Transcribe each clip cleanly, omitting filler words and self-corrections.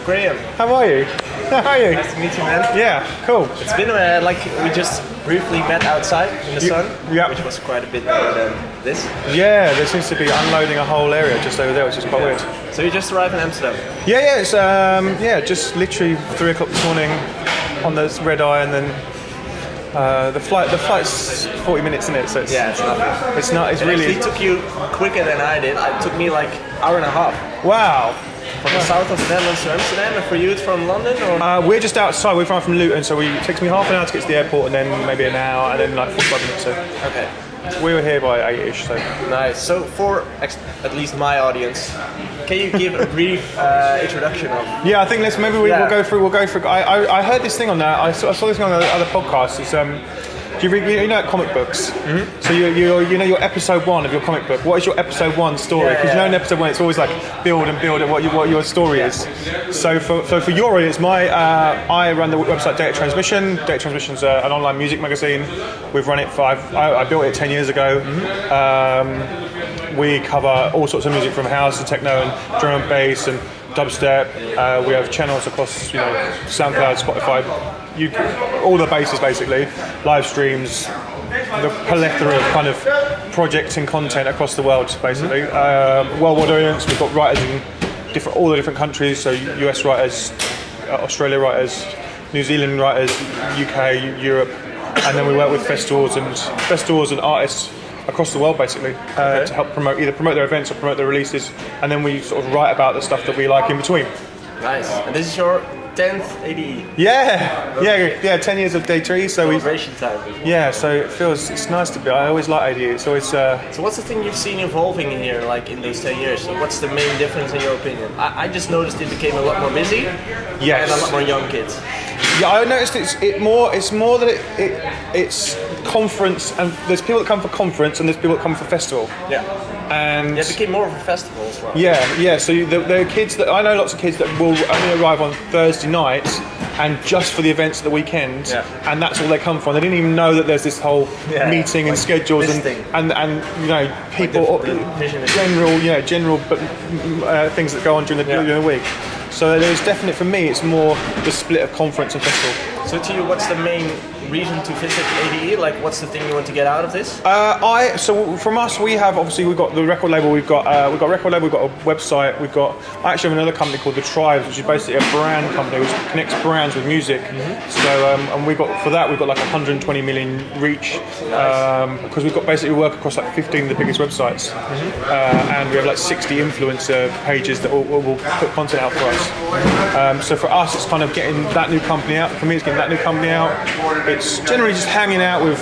Graham. How are you? How are you? Nice to meet you, man. Yeah, cool. It's been like we just briefly met outside in the sun, which was quite a bit better than this. Yeah, there seems to be unloading a whole area just over there, which is quite weird. So you just arrived in Amsterdam? Yeah, it's just literally 3 o'clock this morning on the red eye, and then the flight's 40 minutes in it, so it's it's nothing. It's not. It's it really. It took you quicker than I did. It took me like hour and a half. Wow. From the south of the Netherlands to Amsterdam, and for you it's from London, or? We're just outside. We're from Luton, so it takes me half an hour to get to the airport, and then maybe an hour, and then like 45 minutes. So okay. We were here by 8ish. So nice. So for at least my audience, can you give a brief introduction of? Yeah, I think we'll go through. I heard this thing on that. I saw this thing on the other podcast. It's do you read, you know comic books? Mm-hmm. So you know your episode 1 of your comic book. What is your episode 1 story? Because you know in episode 1 it's always like build and build and what your story is. So for your audience, I run the website Data Transmission. Data Transmission's an online music magazine. We've run it for I built it 10 years ago. Mm-hmm. We cover all sorts of music from house and techno and drum and bass and dubstep. We have channels across SoundCloud, Spotify. All the bases basically, live streams, the plethora of kind of projects and content across the world basically. Worldwide audience, we've got writers in all the different countries, so US writers, Australia writers, New Zealand writers, UK, Europe, and then we work with festivals and artists across the world basically to help promote their events or promote their releases, and then we sort of write about the stuff that we like in between. Nice. And this is your 10th ADE. Yeah, 10 years of day 3. So celebration time. Yeah, so it's nice to be. I always like ADE. It's always. So what's the thing you've seen evolving in here, like in those 10 years? So what's the main difference in your opinion? I just noticed it became a lot more busy. Yes. And a lot more young kids. Yeah, I noticed it's more that it's conference, and there's people that come for conference and there's people that come for festival. Yeah. And it became more of a festival as well. Yeah. So there are kids that I know, lots of kids that will only arrive on Thursday nights and just for the events of the weekend, and that's all they come for. They didn't even know that there's this whole meeting and schedules and people general things that go on during the week. So there's definitely, for me, it's more the split of conference and festival. So to you, what's the main reason to visit ADE? Like, what's the thing you want to get out of this? So from us, we've got the record label, we've got a website, I actually have another company called The Tribes, which is basically a brand company which connects brands with music. Mm-hmm. So and we've got like 120 million reach, because we've got basically work across like 15 of the biggest websites, and we have like 60 influencer pages that will put content out for us. So for us, it's kind of getting that new company out. For me, it's getting that new company out. It's generally just hanging out with,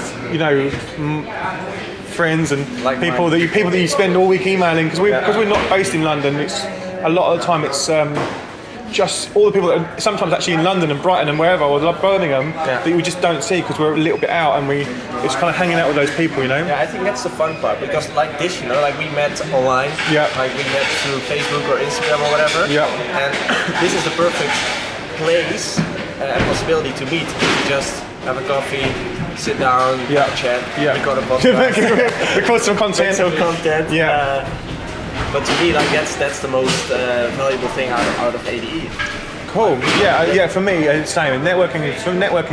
friends and people that you spend all week emailing, because we're not based in London. It's a lot of the time it's just all the people that are sometimes actually in London and Brighton and wherever, or Birmingham, that we just don't see because we're a little bit out, and it's kind of hanging out with those people, Yeah, I think that's the fun part, because like this, like we met online, like we met through Facebook or Instagram or whatever, and this is the perfect place and possibility to meet. Just have a coffee, sit down, chat, record a podcast, record some content. But to me, like that's the most valuable thing out of ADE. Cool. Yeah. For me, it's the same. Networking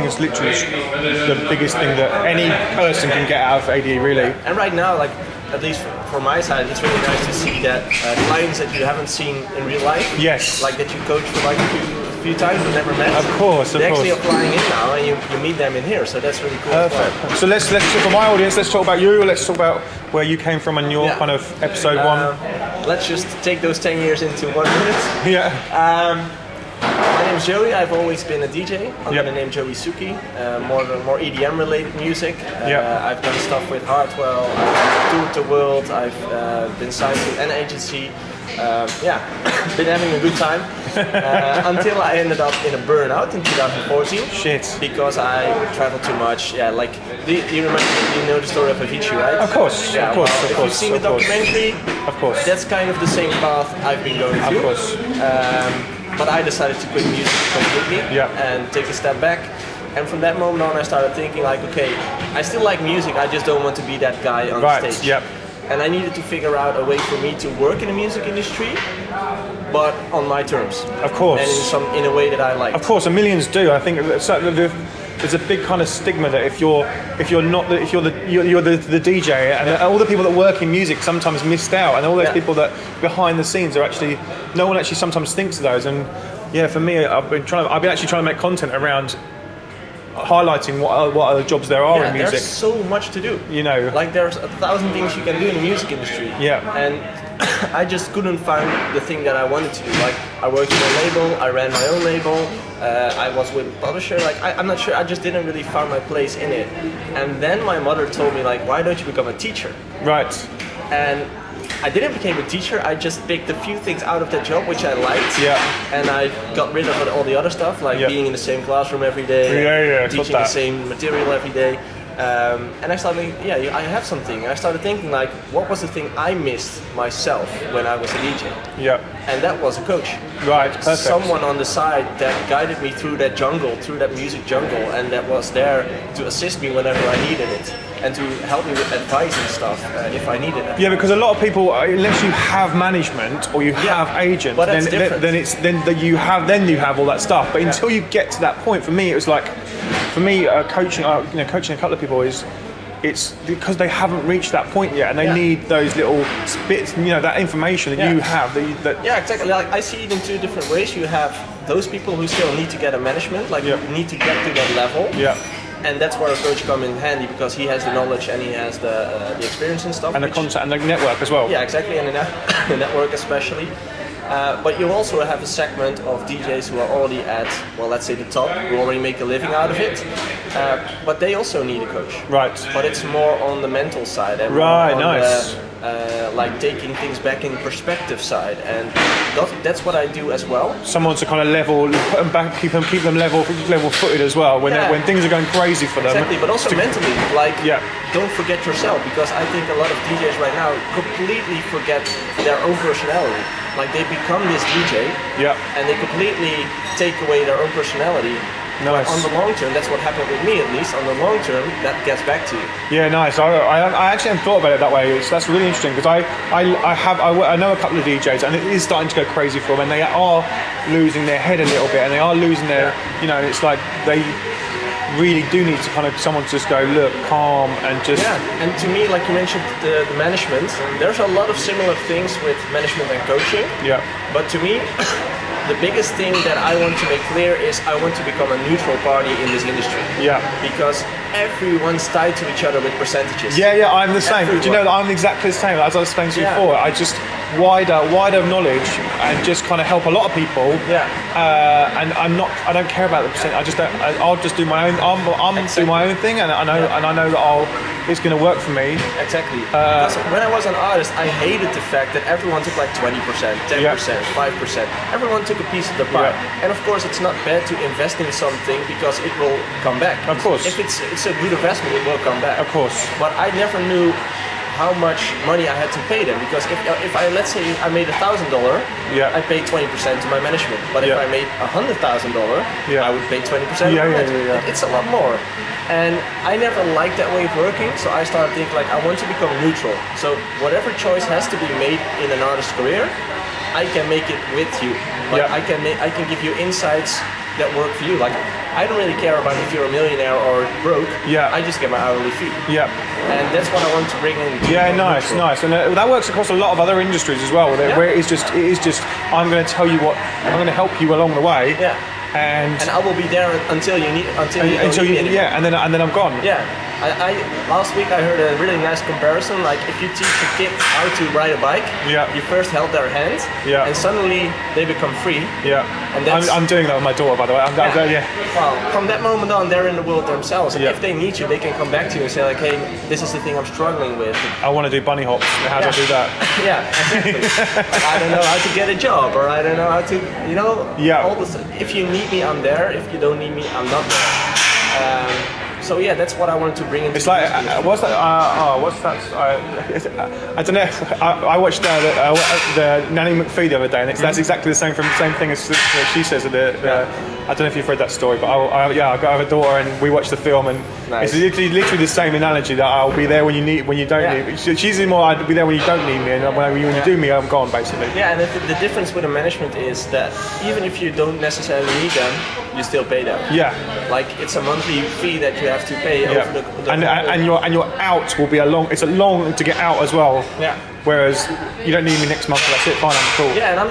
is literally the biggest thing that any person can get out of ADE, really. And right now, like at least from my side, it's really nice to see that clients that you haven't seen in real life. Yes. Like that you coach for like a few times but never met. Of course. They're actually applying in now, and you meet them in here. So that's really cool. Perfect. So let's for my audience, let's talk about you. Let's talk about where you came from and your kind of episode 1. Let's just take those 10 years into 1 minute. Yeah. My name is Joey. I've always been a DJ under the name JoeySuki, more EDM related music. I've done stuff with Hardwell, I've toured the world, I've been signed to an agency. Been having a good time until I ended up in a burnout in 2014. Shit. Because I traveled too much. You know the story of Avicii, right? Of course. If you've seen the documentary, of course, that's kind of the same path I've been going through. Of course. But I decided to quit music completely and take a step back. And from that moment on, I started thinking like, okay, I still like music, I just don't want to be that guy on stage. And I needed to figure out a way for me to work in the music industry, but on my terms. Of course. And in a way that I like. Of course, and millions do. I think there's a big kind of stigma that if you're the DJ, and all the people that work in music sometimes missed out, and all those people that behind the scenes are actually, no one actually sometimes thinks of those. And yeah, for me, I've been actually trying to make content around highlighting what other jobs there are in music. There's so much to do. You know, like there's 1,000 things you can do in the music industry. Yeah. And I just couldn't find the thing that I wanted to do. Like I worked with a label, I ran my own label, I was with a publisher. Like I'm not sure, I just didn't really find my place in it. And then my mother told me like, why don't you become a teacher? Right. And I didn't become a teacher. I just picked a few things out of that job which I liked. Yeah. And I got rid of all the other stuff, like being in the same classroom every day, teaching the same material every day. And I started thinking, I have something. And I started thinking like, what was the thing I missed myself when I was a DJ? Yeah. And that was a coach. Right, perfect. Someone on the side that guided me through that jungle, through that music jungle, and that was there to assist me whenever I needed it, and to help me with advice and stuff if I needed it. Yeah, because a lot of people, unless you have management or you have agents, then you have all that stuff. But until you get to that point, for me, it was like, coaching a couple of people it's because they haven't reached that point yet, and they need those little bits, that information that you have. Yeah, exactly. Like I see it in two different ways. You have those people who still need to get a management, like need to get to that level. Yeah. And that's where a coach comes in handy because he has the knowledge and he has the experience and stuff. And the contact and the network as well. Yeah, exactly, and the network especially. But you also have a segment of DJs who are already at, well, let's say the top, who already make a living out of it. But they also need a coach. Right. But it's more on the mental side. And nice. Like taking things back in perspective side, and that's what I do as well. Someone to kind of level, put them back, keep them level-footed as well when things are going crazy for them. Exactly, but also mentally, like don't forget yourself, because I think a lot of DJs right now completely forget their own personality. Like they become this DJ, and they completely take away their own personality. Nice. On the long term, that's what happened with me at least. On the long term, that gets back to you. Yeah, nice. I actually haven't thought about it that way. That's really interesting because I know a couple of DJs and it is starting to go crazy for them, and they are losing their head a little bit, and they are losing their, it's like they really do need to kind of someone to just go, look, calm, and just... Yeah, and to me, like you mentioned, the management, there's a lot of similar things with management and coaching. Yeah. But to me, the biggest thing that I want to make clear is I want to become a neutral party in this industry. Yeah. Because everyone's tied to each other with percentages. Yeah, I'm the same. Do you know that I'm exactly the same? As I was saying to you before, I just wider knowledge and just kind of help a lot of people. Yeah. And I don't care about the percent. I'll just do my own. I'm do my own thing, and I know that it's going to work for me. Exactly. Because when I was an artist, I hated the fact that everyone took like 20%, 10%, 5%. Everyone took a piece of the pie. And of course, it's not bad to invest in something because it will come back. Of course. If it's a good investment, it will come back. Of course. But I never knew how much money I had to pay them, because if I, let's say I made $1,000, I paid 20% to my management. But if I made $100,000, I would pay 20%. It's a lot more. And I never liked that way of working, so I started thinking like I want to become neutral. So whatever choice has to be made in an artist's career, I can make it with you. Like I can give you insights that work for you. Like I don't really care about if you're a millionaire or broke. I just get my hourly fee. And that's what I want to bring in. Nice. And that works across a lot of other industries as well, where it is just I'm going to tell you I'm going to help you along the way. And I will be there until you need me. And then I'm gone. I last week I heard a really nice comparison. Like if you teach a kid how to ride a bike, you first held their hand, and suddenly they become free. And I'm doing that with my daughter, by the way. Well, from that moment on, they're in the world themselves. And if they need you, they can come back to you and say like, hey, this is the thing I'm struggling with. I want to do bunny hops. How do I do that? Exactly. I don't know how to get a job, or I don't know how to, all this. If you need me, I'm there. If you don't need me, I'm not there. So yeah, that's what I wanted to bring into. It's like what's that? What's that? I don't know. I watched the Nanny McPhee the other day, and that's exactly the same thing as she says. I don't know if you've read that story, but I have a daughter, and we watched the film, and it's literally the same analogy that I'll be there when you don't need me. She's more I'll be there when you don't need me, and when you do me, I'm gone basically. Yeah, and the difference with the management is that even if you don't necessarily need them, you still pay them. Yeah. Like it's a monthly fee that you have to pay over the and your out will be it's a long to get out as well. Yeah. Whereas you don't need me next month, so that's it, fine, I'm cool. Yeah, and I'm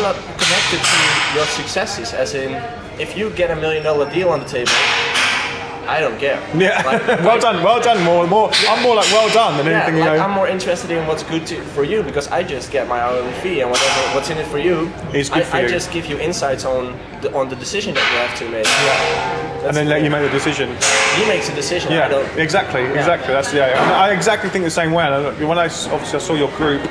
not connected to your successes, as in if you get $1 million deal on the table, I don't care. Yeah. Like, well done. More. Yeah. I'm more like well done than anything. Like I'm more interested in what's good for you, because I just get my own fee, and what's in it for you is good for you. I just give you insights on the decision that you have to make. Yeah. And then let you make the decision. He makes a decision. Yeah. I don't. Exactly. That's I exactly think the same way. And when I saw your group.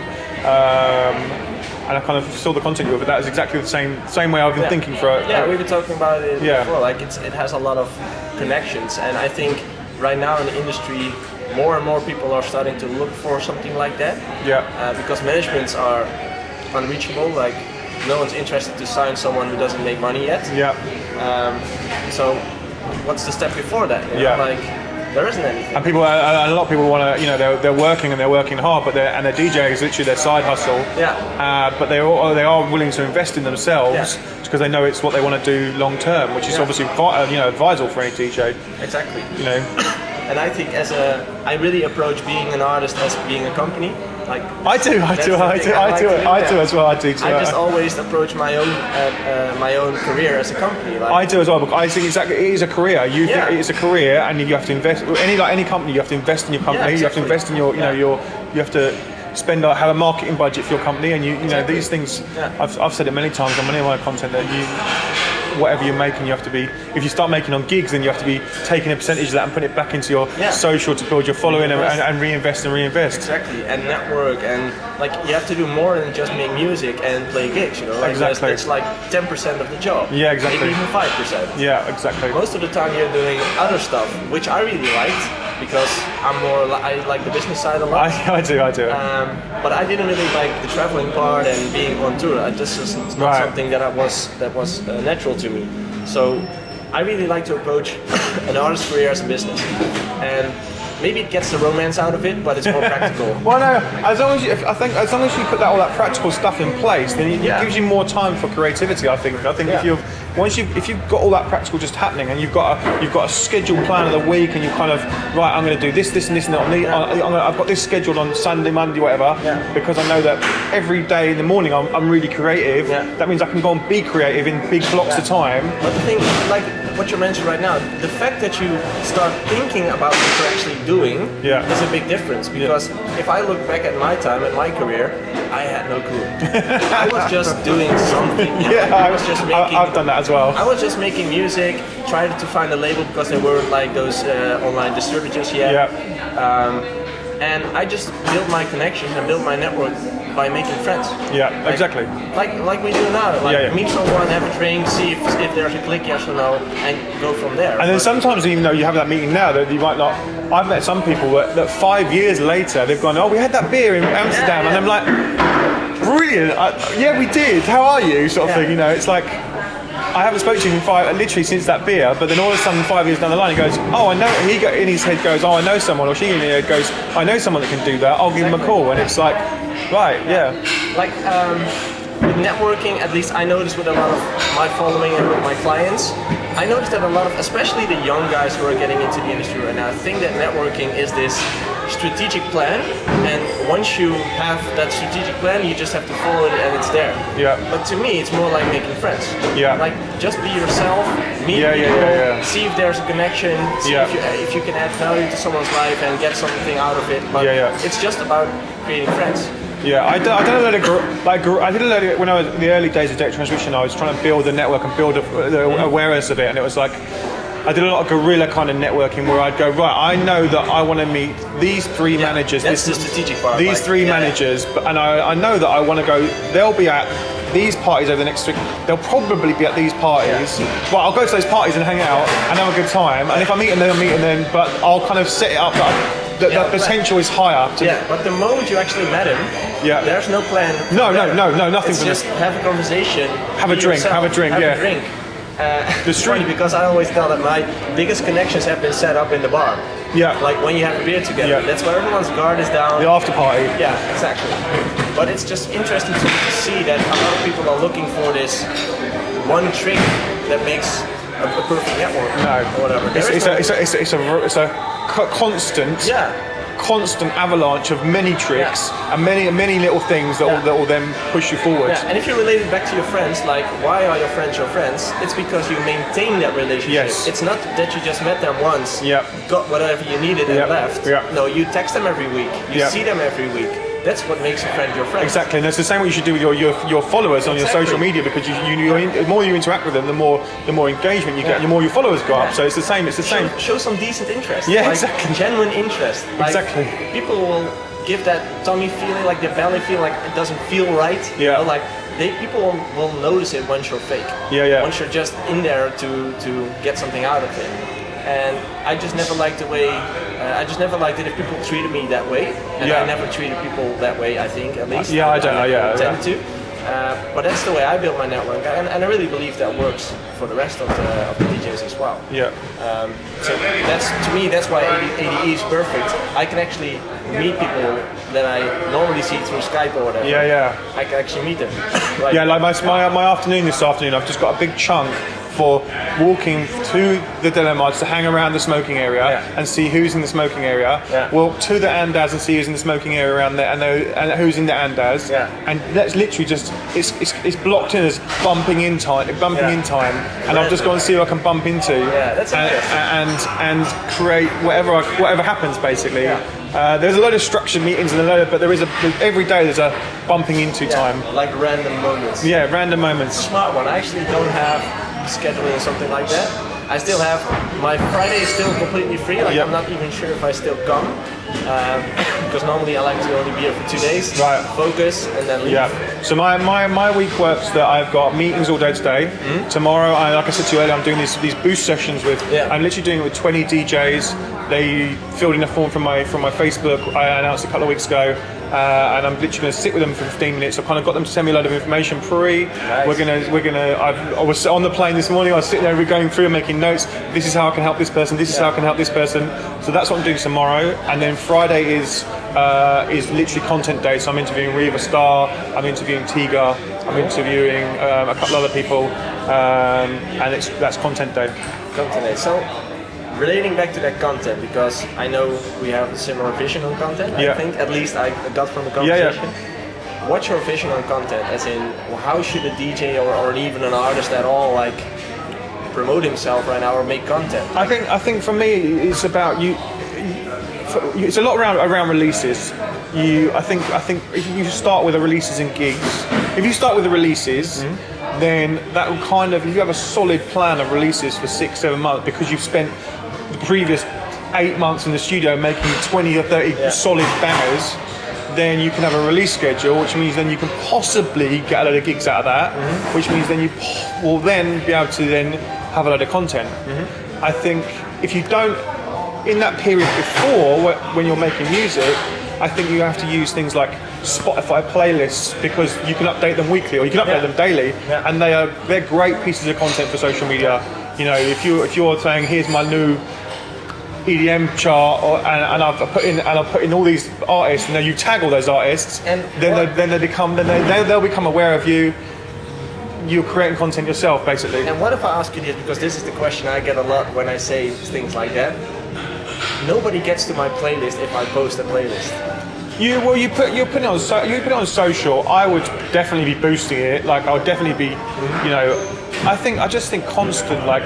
And I kind of saw the content you were, but that is exactly the same way I've been thinking for it. Yeah, we've been talking about it before. Like it has a lot of connections, and I think right now in the industry, more and more people are starting to look for something like that. Yeah. Because managements are unreachable. Like no one's interested to sign someone who doesn't make money yet. Yeah. So what's the step before that? You know? Like there isn't anything. And a lot of people want to, they're working and they're working hard, but their DJ is literally their side hustle. Yeah. But they are willing to invest in themselves because they know it's what they want to do long term, which is obviously advisable for any DJ. Exactly. And I think I really approach being an artist as being a company. Like I do as well. I do too. I just always approach my own career as a company. Like, I do as well. Because I think exactly it is a career. You think it's a career, and you have to invest. Any company, you have to invest in your company. Yeah, exactly. You have to invest in your you have to have a marketing budget for your company, and exactly. These things. Yeah. I've said it many times on many of my content that whatever you're making, you have to be. If you start making on gigs, then you have to be taking a percentage of that and putting it back into your social to build your following and reinvest. Exactly, and network, and like you have to do more than just make music and play gigs. Like exactly. It's like 10% of the job. Yeah, exactly. Maybe even 5%. Yeah, exactly. Most of the time you're doing other stuff, which I really liked because I like the business side a lot. I do. But I didn't really like the traveling part and being on tour. This is not something that was natural to me. So I really like to approach an artist's career as a business, and maybe it gets the romance out of it, but it's more practical. Well, no, as long as you put all that practical stuff in place, then it gives you more time for creativity. I think if you've got all that practical just happening, and you've got a scheduled plan of the week, and you're kind of I'm going to do this, and this, and I've got this scheduled on Sunday, Monday, whatever, because I know that every day in the morning I'm really creative. Yeah. That means I can go and be creative in big blocks of time. But the thing, like what you mentioned right now, the fact that you start thinking about what you're actually doing is a big difference, because if I look back at my time, at my career, I had no clue. I was just doing something. I was just making. I've done that as well. I was just making music, tried to find a label because there weren't like those online distributors yet. And I just built my connections and built my network by making friends. Yeah, exactly. Like we do now. Meet someone, have a drink, see if there's a click, yes or no, and go from there. And then sometimes, even though you have that meeting now, that you might not. I've met some people that 5 years later they've gone, we had that beer in Amsterdam, and I'm like, brilliant. We did. How are you? Sort of thing. It's like. I haven't spoken to him literally since that beer, but then all of a sudden 5 years down the line he goes, I know, in his head goes, I know someone, or she in her head goes, I know someone that can do that, I'll give him a call, and it's like, right, Like, with networking, at least I noticed with a lot of my following and with my clients, I noticed that a lot of, especially the young guys who are getting into the industry right now, think that networking is this strategic plan, and once you have that strategic plan, you just have to follow it and it's there. Yeah. But to me, it's more like making friends. Yeah. Like just be yourself, meet people, see if there's a connection, see if you can add value to someone's life and get something out of it. But it's just about creating friends. Yeah, I did a lot of when I was in the early days of Direct Transmission. I was trying to build the network and build the awareness of it, and it was like. I did a lot of guerrilla kind of networking where I'd go, I know that I want to meet these three managers. That's the strategic part. These three managers, and I know that I want to go, they'll be at these parties over the next week. They'll probably be at these parties. Well, I'll go to those parties and hang out and have a good time. And if I'm meeting them, I'm meeting them. But I'll kind of set it up that the potential is higher. But the moment you actually met him, there's no plan. No, nothing. It's just have a conversation. Have a drink. Have a drink. It's funny because I always tell that my biggest connections have been set up in the bar. Yeah. Like when you have a beer together. That's where everyone's guard is down. The after party. Yeah, exactly. But it's just interesting to see that a lot of people are looking for this one trick that makes a perfect network. No. Or whatever. It's a constant avalanche of many tricks and many little things that will then push you forward. Yeah, and if you relate it back to your friends, like why are your friends your friends? It's because you maintain that relationship. Yes. It's not that you just met them once, got whatever you needed and left. No, you text them every week. You see them every week. That's what makes a friend your friend. Exactly, and that's the same what you should do with your followers on your social media, because the more you interact with them, the more engagement you get, the more your followers go up. So it's the same. Show some decent interest. Yeah, like exactly. Genuine interest. Like, exactly. People will give that tummy feeling, like their belly feeling, like it doesn't feel right. Yeah. You know, like people will notice it once you're fake. Yeah. Once you're just in there to get something out of it. And I just never liked the way. I just never liked it if people treated me that way, and I never treated people that way. I think at least. Yeah, I don't know. Yeah, tend to. But that's the way I build my network, and I really believe that works for the rest of the DJs as well. Yeah. So to me, that's why ADE is perfect. I can actually meet people that I normally see through Skype or whatever. Yeah. I can actually meet them. Like my afternoon this afternoon, I've just got a big chunk for walking to the Dilemmas to hang around the smoking area and see who's in the smoking area. Walk to the Andaz and see who's in the smoking area around there and who's in the Andaz. And that's literally just it's blocked in as bumping in time, and I'll just go and see who I can bump into. That's interesting. And create whatever happens basically. There's a lot of structured meetings but there is every day there's a bumping into time. Like random moments. Yeah, random moments. Smart one. I actually don't have scheduling or something like that. I still have my Friday is still completely free. Like I'm not even sure if I still come because normally I like to only be here for 2 days. Right. Focus and then leave. Yeah. So my week works that I've got meetings all day today. Tomorrow, like I said to you earlier, I'm doing these boost sessions with. I'm literally doing it with 20 DJs. They filled in a form from my Facebook. I announced a couple of weeks ago. And I'm literally going to sit with them for 15 minutes. I've kind of got them to send me a load of information pre. Nice. I was on the plane this morning. I was sitting there going through and making notes. This is how I can help this person. This is how I can help this person. So that's what I'm doing tomorrow. And then Friday is literally content day. So I'm interviewing Reva Star. I'm interviewing Tiga. I'm interviewing a couple other people. And that's content day. Content day. So, relating back to that content, because I know we have a similar vision on content, I think, at least I got from the conversation. What's your vision on content? As in, how should a DJ or even an artist at all promote himself right now or make content? I think for me, it's about you. It's a lot around releases. I think if you start with the releases and gigs, if you start with the releases, then that will kind of, if you have a solid plan of releases for 6-7 months, because you've spent the previous 8 months in the studio making 20 or 30 solid bangers, then you can have a release schedule, which means then you can possibly get a load of gigs out of that, which means then you will then be able to then have a load of content. I think if you don't, in that period before when you're making music, I think you have to use things like Spotify playlists, because you can update them weekly or you can update them daily, and they're great pieces of content for social media. You know, if you're saying here's my new EDM chart, and I've put in all these artists, and then you tag all those artists, and they'll become aware of you. You're creating content yourself, basically. And what if I ask you this, because this is the question I get a lot when I say things like that. Nobody gets to my playlist if I post a playlist. You put it on social. I would definitely be boosting it. Like I would definitely be, you know. I just think constant. Like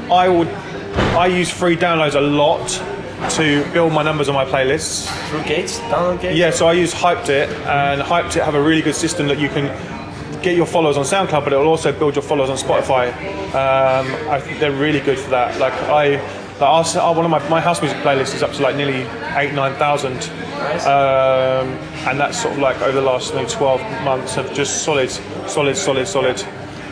I use free downloads a lot to build my numbers on my playlists. Through Gates, download Gates. Yeah, so I use Hyped It, and Hyped It have a really good system that you can get your followers on SoundCloud, but it will also build your followers on Spotify. I think they're really good for that. Like Like one of my house music playlists is up to like nearly 8,000-9,000. Nice. And that's sort of like over the last 12 months of just solid.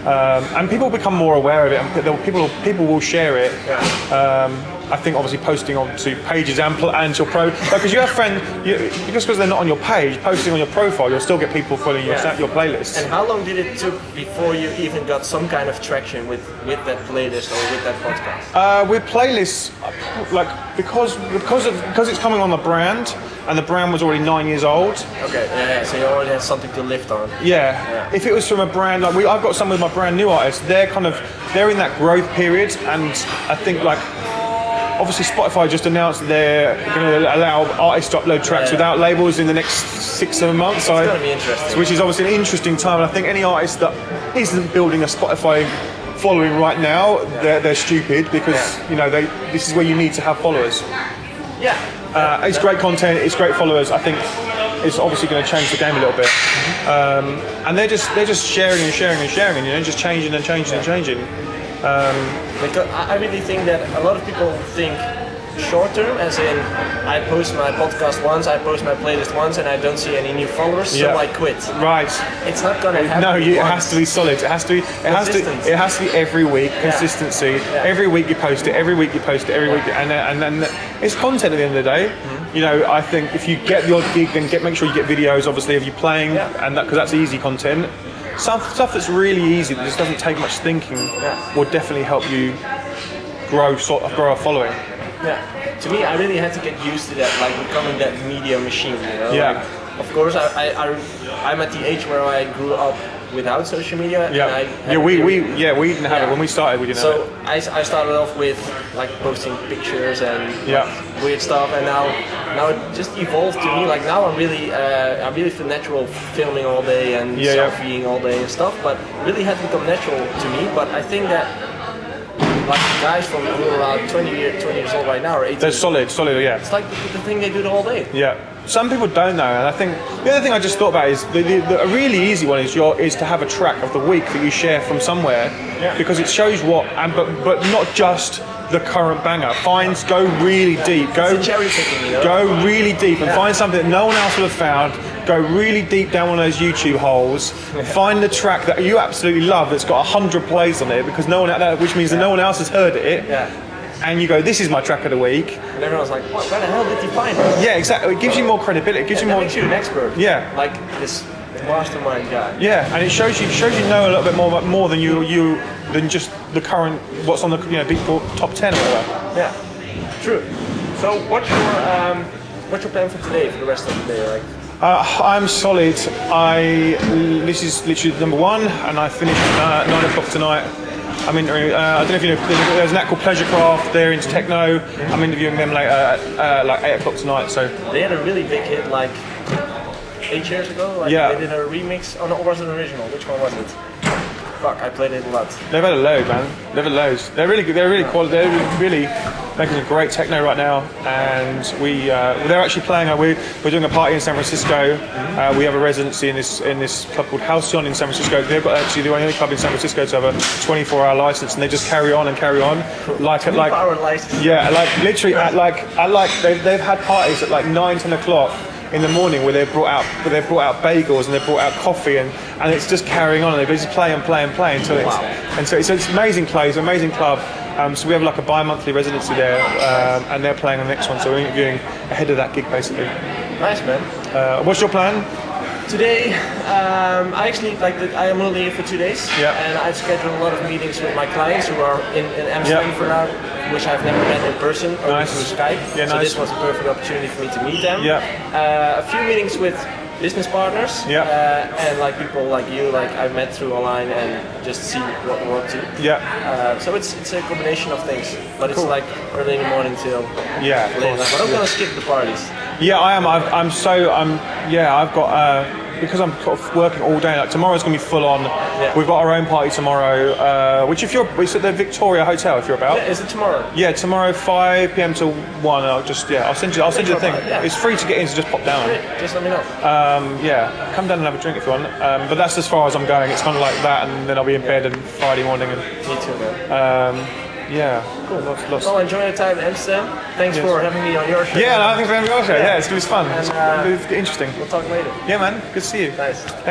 And people become more aware of it, and people will share it. Yeah. I think obviously posting onto pages and your because you have friends, just because they're not on your page, posting on your profile, you'll still get people following your playlists. And how long did it took before you even got some kind of traction with that playlist or with that podcast? With playlists, like because it's coming on the brand, and the brand was already 9 years old. Okay, yeah, so you already had something to lift on. Yeah. If it was from a brand like I've got some with my brand new artists, they're in that growth period, and I think like. Obviously, Spotify just announced that they're going to allow artists to upload tracks without labels in the next 6-7 months. It's going to be interesting. Which is obviously an interesting time. And I think any artist that isn't building a Spotify following right now, they're stupid because this is where you need to have followers. Yeah. It's great content. It's great followers. I think it's obviously going to change the game a little bit. And they're just sharing and sharing and sharing, just changing and changing and changing. Because I really think that a lot of people think short term, as in I post my podcast once, I post my playlist once, and I don't see any new followers, so I quit. Right. It's not gonna happen. No, it has to be solid. It has to be. It has to be every week. Consistency. Yeah. Every week you post it. Every week you post it. Every week, and then it's content at the end of the day. Mm-hmm. I think if you get the odd gig, then make sure you get videos, obviously, of you playing, and because that's easy content. Stuff that's really easy that just doesn't take much thinking will definitely help you grow a following. Yeah. To me, I really had to get used to that, like becoming that media machine. Yeah. Like, of course, I'm at the age where I grew up without social media. Yeah. And we didn't have it when we started. We didn't have it. So I started off with like posting pictures and weird stuff, and now it just evolved to me. Like now I really feel natural filming all day and selfieing all day and stuff, but really had become natural to me. But I think that like guys from who are around 20 years old right now or 18. They're solid, yeah. It's like the thing they do the whole day. Yeah. Some people don't know, and I think the other thing I just thought about is a really easy one is to have a track of the week that you share from somewhere, because it shows but not just the current banger. Go really deep. Go cherry picking, Go really deep and find something that no one else would have found. Go really deep down one of those YouTube holes. Find the track that you absolutely love that's got 100 plays on it, because which means that no one else has heard it. Yeah. And you go, this is my track of the week. And everyone's like, what? Where the hell did you find it? Yeah, exactly. It gives you more credibility. It gives you more. Makes you an expert. Yeah. Like this mastermind guy. Yeah, and it shows you know a little bit more than than just the current what's on the Beatport top 10 or whatever. Yeah. True. So what's your plan for today, for the rest of the day? Like. I'm solid. This is literally number one, and I finish at 9 o'clock tonight. I'm interviewing, I don't know if you know, there's an act called Pleasure Craft, they're into techno. I'm interviewing them later at like 8 o'clock tonight. So they had a really big hit like 8 years ago. Like they did a remix. Oh no, or was it an original? Which one was it? Fuck, I played it a lot. They've had a load, man. They've had loads. They're really good. They're really quality. They're really making a great techno right now. And they're actually playing. We're doing a party in San Francisco. We have a residency in this club called Halcyon in San Francisco. They've got actually the only club in San Francisco to have a 24-hour license, and they just carry on and carry on. Like 24-hour license. Yeah, like literally they've had parties at like 9-10 o'clock in the morning where they've brought out bagels and they've brought out coffee and it's just carrying on, and they just play and play and play until it's an amazing place, amazing club. So we have like a bi-monthly residency there, and they're playing on the next one, so we're interviewing ahead of that gig basically. Nice, man. What's your plan? Today, I am only here for 2 days, and I've scheduled a lot of meetings with my clients who are in Amsterdam for now, which I've never met in person, only through Skype. Yeah, so this was a perfect opportunity for me to meet them. A few meetings with business partners, and like people like you, like I've met through online, and just see what we're up to. So it's a combination of things, but it's like early in the morning till late night. But I'm gonna skip the parties. Yeah, I am. I've got because I'm sort of working all day. Like tomorrow's gonna be full on. Yeah. We've got our own party tomorrow, which it's at the Victoria Hotel if you're about. Yeah, is it tomorrow? Yeah, tomorrow 5 p.m. till 1. I'll send you the thing. Yeah. It's free to get in, so just pop down. Just let me know. Come down and have a drink if you want. But that's as far as I'm going. It's kind of like that, and then I'll be in bed on Friday morning. And, me too, man. Yeah. Cool. Lots. Well, enjoy your time in Amsterdam. Thanks for having me on your show. Yeah, no, thanks for having me on your show. Yeah, it was fun. And, It was interesting. We'll talk later. Yeah, man. Good to see you. Nice.